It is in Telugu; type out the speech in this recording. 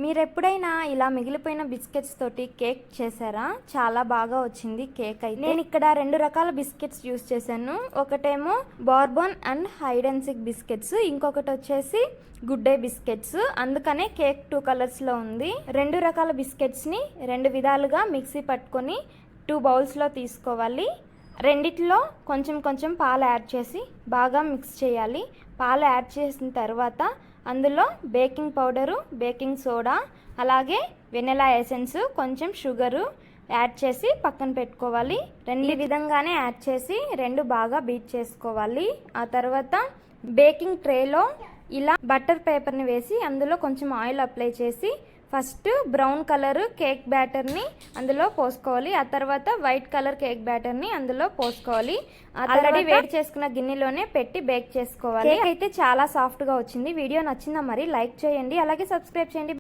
మీరెప్పుడైనా ఇలా మిగిలిపోయిన బిస్కెట్స్ తోటి కేక్ చేశారా? చాలా బాగా వచ్చింది కేక్ అయితే. నేను ఇక్కడ 2 రకాల బిస్కెట్స్ యూస్ చేశాను. ఒకటేమో Bourbon and Hide and Seek biscuits, ఇంకొకటి వచ్చేసి గుడ్ డే బిస్కెట్స్. అందుకనే కేక్ 2 కలర్స్లో ఉంది. 2 రకాల బిస్కెట్స్ని 2 విధాలుగా మిక్సీ పట్టుకొని 2 బౌల్స్లో తీసుకోవాలి. రెండిట్లో కొంచెం కొంచెం పాలు యాడ్ చేసి బాగా మిక్స్ చేయాలి. పాలు యాడ్ చేసిన తర్వాత అందులో బేకింగ్ పౌడరు, బేకింగ్ సోడా, అలాగే వెనిలా ఎసెన్స్, కొంచెం షుగరు యాడ్ చేసి పక్కన పెట్టుకోవాలి. రెండు విధంగానే యాడ్ చేసి 2 బాగా బీట్ చేసుకోవాలి. ఆ తర్వాత బేకింగ్ ట్రేలో ఇలా బటర్ పేపర్ని వేసి అందులో కొంచెం ఆయిల్ అప్లై చేసి ఫస్ట్ బ్రౌన్ కలర్ కేక్ బ్యాటర్ని అందులో పోసుకోవాలి. ఆ తర్వాత వైట్ కలర్ కేక్ బ్యాటర్ని అందులో పోసుకోవాలి. ఆల్రెడీ వేడి చేసుకున్న గిన్నెలోనే పెట్టి బేక్ చేసుకోవాలి. కేక్ అయితే చాలా సాఫ్ట్గా వచ్చింది. వీడియో నచ్చిందా? మరి లైక్ చేయండి, అలాగే సబ్స్క్రైబ్ చేయండి.